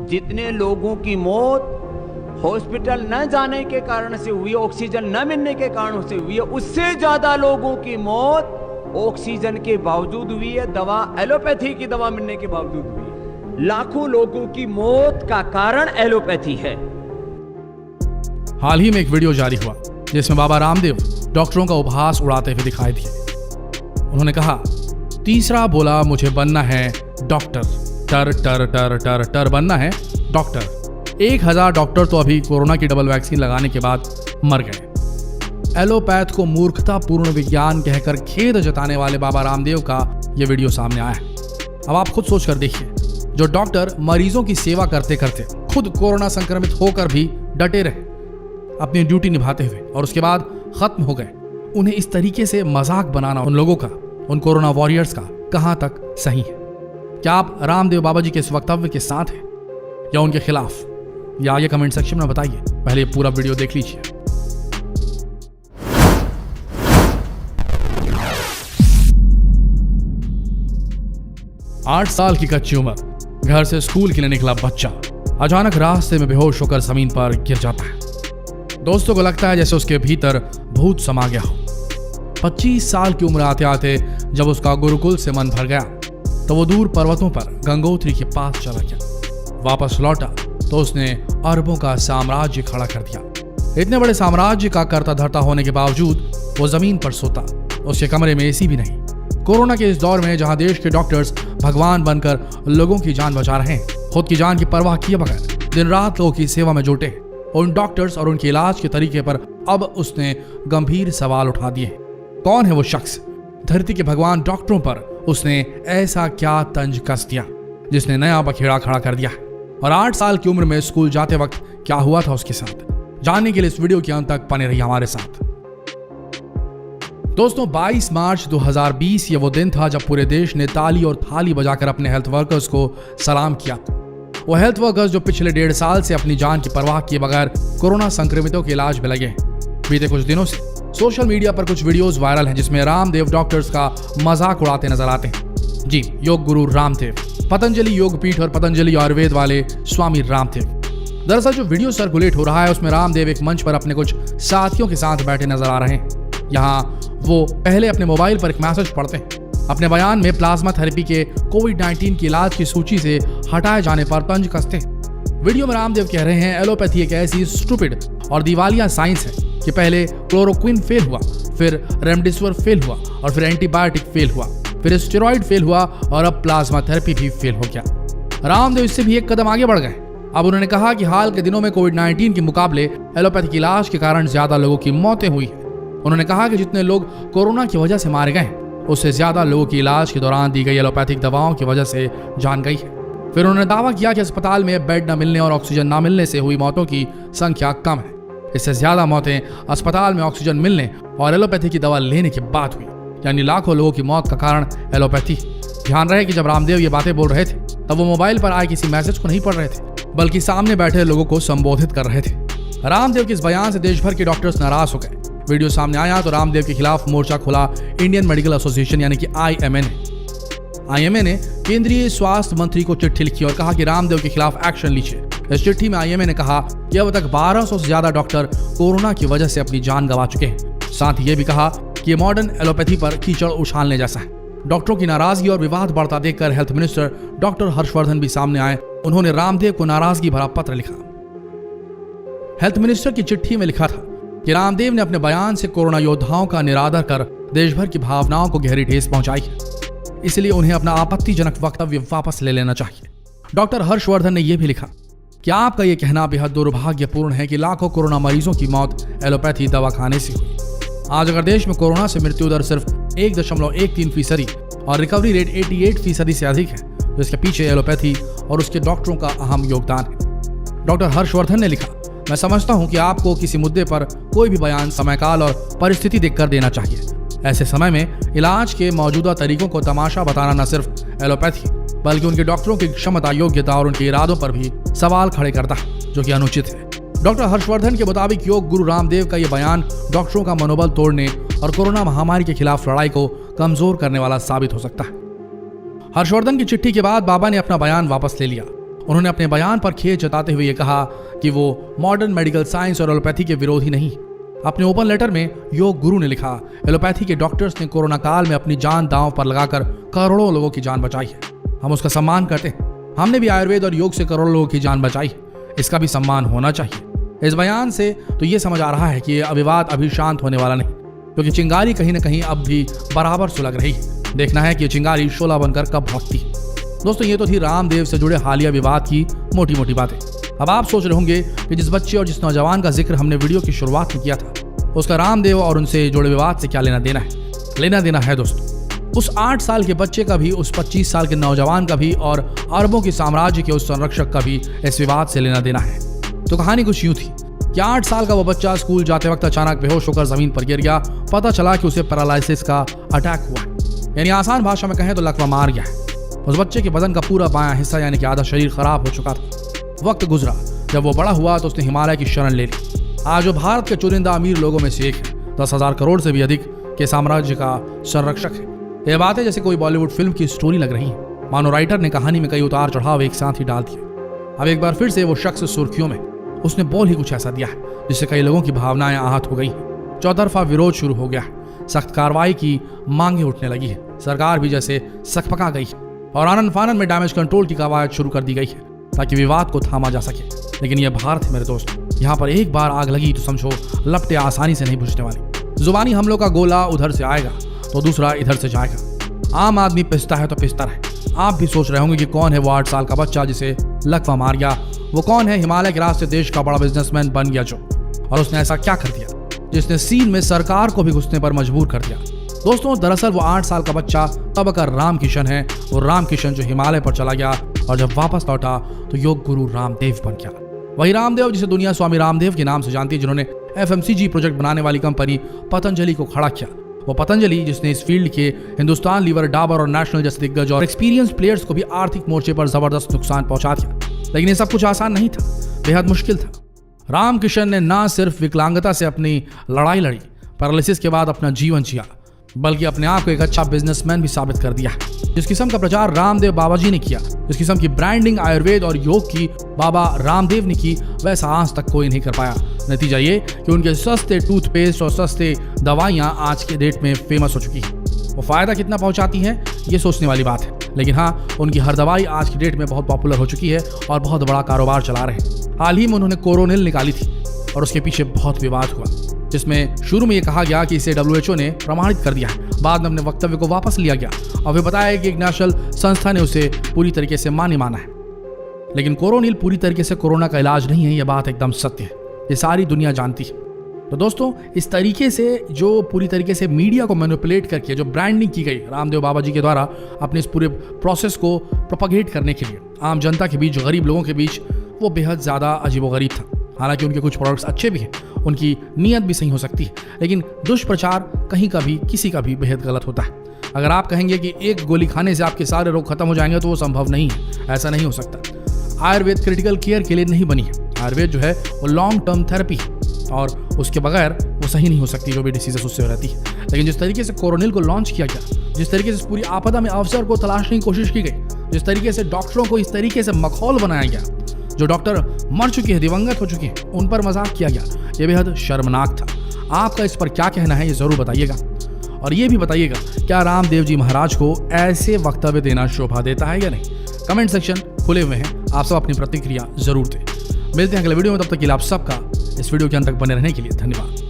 जितने लोगों की मौत हॉस्पिटल न जाने के कारण से हुई, ऑक्सीजन न मिलने के कारण से हुई है, उससे ज्यादा लोगों की मौत ऑक्सीजन के बावजूद हुई है, दवा एलोपैथी की दवा मिलने के बावजूद हुई है। लाखों लोगों की मौत का कारण एलोपैथी है। हाल ही में एक वीडियो जारी हुआ जिसमें बाबा रामदेव डॉक्टरों का उपहास उड़ाते हुए दिखाई दिए। उन्होंने कहा, तीसरा बोला मुझे बनना है डॉक्टर, टर टर टर टर टर बनना है डॉक्टर। 1000 डॉक्टर तो अभी कोरोना की डबल वैक्सीन लगाने के बाद मर गए। एलोपैथ को मूर्खतापूर्ण विज्ञान कहकर खेद जताने वाले बाबा रामदेव का यह वीडियो सामने आया है। अब आप खुद सोच कर देखिए, जो डॉक्टर मरीजों की सेवा करते करते खुद कोरोना संक्रमित होकर भी डटे रहे अपनी ड्यूटी निभाते हुए और उसके बाद खत्म हो गए, उन्हें इस तरीके से मजाक बनाना उन लोगों का, उन कोरोना वॉरियर्स का कहां तक सही है? क्या आप रामदेव बाबा जी के इस वक्तव्य के साथ हैं या उनके खिलाफ? या आगे कमेंट सेक्शन में बताइए। पहले पूरा वीडियो देख लीजिए। आठ साल की कच्ची उम्र, घर से स्कूल के लिए निकला बच्चा अचानक रास्ते में बेहोश होकर जमीन पर गिर जाता है। दोस्तों को लगता है जैसे उसके भीतर भूत समा गया हो। 25 साल की उम्र आते आते जब उसका गुरुकुल से मन भर गया तो वो दूर पर्वतों पर गंगोत्री के पास चला गया। वापस लौटा तो उसने अरबों का साम्राज्य खड़ा कर दिया। इतने बड़े साम्राज्य का करता धरता होने के बावजूद वो जमीन पर सोता। उसके कमरे में एसी भी नहीं। कोरोना के इस दौर में जहां देश के डॉक्टर्स भगवान बनकर लोगों की जान बचा रहे हैं, खुद की जान की परवाह किए बगैर दिन रात लोगों की सेवा में जुटे, उन डॉक्टर्स और उनके इलाज के तरीके पर अब उसने गंभीर सवाल उठा दिए। कौन है वो शख्स? धरती के भगवान डॉक्टरों पर उसने ऐसा क्या तंज कस दिया जिसने नया बखेड़ा खड़ा कर दिया? और 8 साल की उम्र में स्कूल जाते वक्त क्या हुआ था उसके साथ, जानने के लिए इस वीडियो के अंत तक बने रहिए हमारे साथ। दोस्तों, 22 मार्च 2020 ये वो दिन था जब पूरे देश ने ताली और थाली बजाकर अपने हेल्थ वर्कर्स को सलाम किया। वो हेल्थ वर्कर्स जो पिछले 1.5 साल से अपनी जान की परवाह किए बगैर कोरोना संक्रमितों के इलाज में लगे हैं। बीते कुछ दिनों से सोशल मीडिया पर कुछ वीडियोस वायरल हैं जिसमें रामदेव डॉक्टर्स का मजाक उड़ाते नजर आते हैं। जी, योग गुरु रामदेव, पतंजलि योग पीठ और पतंजलि आयुर्वेद वाले स्वामी रामदेव। दरअसल जो वीडियो सर्कुलेट हो रहा है उसमें रामदेव एक मंच पर अपने कुछ साथियों के साथ बैठे नजर आ रहे हैं। यहाँ वो पहले अपने मोबाइल पर एक मैसेज पढ़ते हैं। अपने बयान में प्लाज्मा थेरेपी के कोविड-19 के इलाज की सूची से हटाए जाने पर तंज कसते हैं। वीडियो में रामदेव कह रहे हैं, एलोपैथी एक ऐसी स्टूपिड और दिवालिया साइंस है कि पहले क्लोरोक्विन फेल हुआ, फिर रेमडेसिविर फेल हुआ और फिर एंटीबायोटिक फेल हुआ, फिर स्टेरॉइड फेल हुआ और अब प्लाज्मा थेरेपी भी फेल हो गया। रामदेव इससे भी एक कदम आगे बढ़ गए। अब उन्होंने कहा कि हाल के दिनों में कोविड-19 के मुकाबले एलोपैथी इलाज के कारण ज्यादा लोगों की मौतें हुई हैं। उन्होंने कहा कि जितने लोग कोरोना की वजह से मारे गए उससे ज्यादा लोगों की इलाज के दौरान दी गई एलोपैथिक दवाओं की वजह से जान गई है। फिर उन्होंने दावा किया कि अस्पताल में बेड न मिलने और ऑक्सीजन न मिलने से हुई मौतों की संख्या कम है। इससे ज्यादा मौतें अस्पताल में ऑक्सीजन मिलने और एलोपैथी की दवा लेने के बाद हुई, यानी लाखों लोगों की मौत का कारण एलोपैथी। ध्यान रहे कि जब रामदेव ये बातें बोल रहे थे तब वो मोबाइल पर आए किसी मैसेज को नहीं पढ़ रहे थे, बल्कि सामने बैठे लोगों को संबोधित कर रहे थे। रामदेव के इस बयान से देश भर के डॉक्टर्स नाराज हो गए। वीडियो सामने आया तो रामदेव के खिलाफ मोर्चा खोला इंडियन मेडिकल एसोसिएशन यानी कि आईएमए ने केंद्रीय स्वास्थ्य मंत्री को चिट्ठी लिखी और कहा कि रामदेव के खिलाफ एक्शन लीजिए। इस चिट्ठी में आईएमए ने कहा कि अब तक 1200 से ज्यादा डॉक्टर कोरोना की वजह से अपनी जान गंवा चुके हैं। साथ ही ये भी कहा कि मॉडर्न एलोपैथी पर कीचड़ उछालने जैसा है। डॉक्टरों की नाराजगी और विवाद बढ़ता देखकर हेल्थ मिनिस्टर डॉक्टर हर्षवर्धन भी सामने आए। उन्होंने रामदेव को नाराजगी भरा पत्र लिखा। हेल्थ मिनिस्टर की चिट्ठी में लिखा था कि रामदेव ने अपने बयान से कोरोना योद्धाओं का निरादर कर देश भर की भावनाओं को गहरी ठेस पहुंचाई है, इसलिए उन्हें अपना आपत्तिजनक वक्तव्य वापस ले लेना चाहिए। डॉक्टर हर्षवर्धन ने यह भी लिखा कि आपका यह कहना बेहद दुर्भाग्यपूर्ण है कि लाखों कोरोना मरीजों की मौत एलोपैथी दवा खाने से हुई। आज अगर देश में कोरोना से मृत्यु दर सिर्फ 1.13% और रिकवरी रेट 88% से अधिक है तो इसके पीछे एलोपैथी और उसके डॉक्टरों का अहम योगदान है। डॉक्टर हर्षवर्धन ने लिखा, मैं समझता हूं कि आपको किसी मुद्दे पर कोई भी बयान समयकाल और परिस्थिति देखकर देना चाहिए। ऐसे समय में इलाज के मौजूदा तरीकों को तमाशा बताना न सिर्फ एलोपैथी बल्कि उनके डॉक्टरों की क्षमता, योग्यता और उनके इरादों पर भी सवाल खड़े करता है, जो कि अनुचित है। डॉक्टर हर्षवर्धन के मुताबिक योग गुरु रामदेव का यह बयान डॉक्टरों का मनोबल तोड़ने और कोरोना महामारी के खिलाफ लड़ाई को कमजोर करने वाला साबित हो सकता है। हर्षवर्धन की चिट्ठी के बाद बाबा ने अपना बयान वापस ले लिया। उन्होंने अपने बयान पर खेद जताते हुए ये कहा कि वो मॉडर्न मेडिकल साइंस और एलोपैथी के विरोधी नहीं। अपने ओपन लेटर में योग गुरु ने लिखा, एलोपैथी के डॉक्टर्स ने कोरोना काल में अपनी जान दांव पर लगाकर करोड़ों लोगों की जान बचाई है। हम उसका सम्मान करते हैं। हमने भी आयुर्वेद और योग से करोड़ों लोगों की जान बचाई, इसका भी सम्मान होना चाहिए। इस बयान से तो ये समझ आ रहा है कि यह विवाद अभी शांत होने वाला नहीं, क्योंकि चिंगारी कहीं न कहीं अब भी बराबर सुलग रही है। देखना है कि ये चिंगारी शोला बनकर कब भड़कती है। दोस्तों, ये तो थी रामदेव से जुड़े हालिया विवाद की मोटी मोटी बातें। अब आप सोच रहे होंगे कि जिस बच्चे और जिस नौजवान का जिक्र हमने वीडियो की शुरुआत में किया था, उसका रामदेव और उनसे जुड़े विवाद से क्या लेना देना है? लेना देना है दोस्तों, उस 8 साल के बच्चे का भी, उस 25 साल के नौजवान का भी और अरबों के साम्राज्य के उस संरक्षक का भी इस विवाद से लेना देना है। तो कहानी कुछ यूं थी कि 8 साल का वो बच्चा स्कूल जाते वक्त अचानक बेहोश होकर जमीन पर गिर गया। पता चला कि उसे पैरालिसिस का अटैक हुआ है, यानी आसान भाषा में कहें तो लकवा मार गया है। उस बच्चे के बदन का पूरा बायां हिस्सा यानी कि आधा शरीर खराब हो चुका था। वक्त गुजरा, जब वो बड़ा हुआ तो उसने हिमालय की शरण ले ली। आज वो भारत के चुनिंदा अमीर लोगों में से एक है। 10,000 करोड़ से भी अधिक के साम्राज्य का संरक्षक है। ये बातें जैसे कोई बॉलीवुड फिल्म की स्टोरी लग रही है, मानो राइटर ने कहानी में कई उतार चढ़ाव एक साथ ही डाल दिए। अब एक बार फिर से वो शख्स सुर्खियों में, उसने बोल ही कुछ ऐसा दिया है जिससे कई लोगों की भावनाएं आहत हो गई हैं। चौतरफा विरोध शुरू हो गया है, सख्त कार्रवाई की मांगे उठने लगी है। सरकार भी जैसे सकपका गई है और आनन फानन में डैमेज कंट्रोल की कवायद शुरू कर दी गई है ताकि विवाद को थामा जा सके। लेकिन यह भारत है मेरे दोस्त, यहाँ पर एक बार आग लगी तो समझो लपटे आसानी से नहीं बुझने वाली। जुबानी हमलों का गोला उधर से आएगा तो दूसरा इधर से जाएगा। आम आदमी पिसता है तो पिसता रहे। आप भी सोच रहे होंगे कि कौन है वो 8 साल का बच्चा जिसे लकवा मार गया? वो कौन है हिमालय के रास्ते देश का बड़ा बिजनेसमैन बन गया जो, और उसने ऐसा क्या कर दिया जिसने सीन में सरकार को भी घुसने पर मजबूर कर दिया? दोस्तों, दरअसल वो 8 साल का बच्चा तब का राम किशन है। वो राम किशन जो हिमालय पर चला गया और जब वापस लौटा तो योग गुरु रामदेव बन गया। वही रामदेव जिसे दुनिया स्वामी रामदेव के नाम से जानती है, जिन्होंने FMCG प्रोजेक्ट बनाने वाली कंपनी पतंजलि को खड़ा किया। वो पतंजलि जिसने इस फील्ड के हिंदुस्तान लीवर, डाबर और नेशनल जैसे दिग्गज और एक्सपीरियंस प्लेयर्स को भी आर्थिक मोर्चे पर जबरदस्त नुकसान पहुंचा दिया। लेकिन ये सब कुछ आसान नहीं था, बेहद मुश्किल था। राम किशन ने ना सिर्फ विकलांगता से अपनी लड़ाई लड़ी, पैरालिसिस के बाद अपना जीवन जिया, बल्कि अपने आप को एक अच्छा बिजनेसमैन भी साबित कर दिया। जिस किस्म का प्रचार रामदेव बाबा जी ने किया, जिस किस्म की ब्रांडिंग आयुर्वेद और योग की बाबा रामदेव ने की, वैसा आज तक कोई नहीं कर पाया। नतीजा ये कि उनके सस्ते टूथपेस्ट और सस्ते दवाइयाँ आज के डेट में फेमस हो चुकी हैं। वो फायदा कितना पहुंचाती हैं ये सोचने वाली बात है, लेकिन हाँ, उनकी हर दवाई आज की डेट में बहुत पॉपुलर हो चुकी है और बहुत बड़ा कारोबार चला रहे हैं। हाल ही में उन्होंने कोरोनिल निकाली थी और उसके पीछे बहुत विवाद हुआ, जिसमें शुरू में ये कहा गया कि इसे WHO ने प्रमाणित कर दिया है। बाद में अपने वक्तव्य को वापस लिया गया और फिर बताया कि एक नेशनल संस्था ने उसे पूरी तरीके से मान्य माना है। लेकिन कोरोनिल पूरी तरीके से कोरोना का इलाज नहीं है, यह बात एकदम सत्य है, ये सारी दुनिया जानती है। तो दोस्तों, इस तरीके से जो पूरी तरीके से मीडिया को मैनिपुलेट करके जो ब्रांडिंग की गई रामदेव बाबा जी के द्वारा अपने इस पूरे प्रोसेस को प्रोपगेट करने के लिए आम जनता के बीच, गरीब लोगों के बीच, वो बेहद ज़्यादा अजीबोगरीब था। हालांकि उनके कुछ प्रोडक्ट्स अच्छे भी हैं, उनकी नीयत भी सही हो सकती है, लेकिन दुष्प्रचार कहीं का भी किसी का भी बेहद गलत होता है। अगर आप कहेंगे कि एक गोली खाने से आपके सारे रोग खत्म हो जाएंगे तो वो संभव नहीं है, ऐसा नहीं हो सकता। आयुर्वेद क्रिटिकल केयर के लिए नहीं बनी है। आयुर्वेद जो है वो लॉन्ग टर्म थेरेपी है और उसके बगैर वो सही नहीं हो सकती, जो भी डिसीजेस उससे रहती है। लेकिन जिस तरीके से कोरोनिल को लॉन्च किया गया, जिस तरीके से पूरी आपदा में अवसर को तलाशने की कोशिश की गई, जिस तरीके से डॉक्टरों को इस तरीके से मखौल बनाया गया, जो डॉक्टर मर चुके हैं, दिवंगत हो चुके हैं, उन पर मजाक किया गया, ये बेहद शर्मनाक था। आपका इस पर क्या कहना है ये जरूर बताइएगा, और ये भी बताइएगा क्या रामदेव जी महाराज को ऐसे वक्तव्य देना शोभा देता है या नहीं। कमेंट सेक्शन खुले हुए हैं, आप सब अपनी प्रतिक्रिया जरूर दें। मिलते हैं अगले वीडियो में, तब तक के लिए आप सबका इस वीडियो के अंत तक बने रहने के लिए धन्यवाद।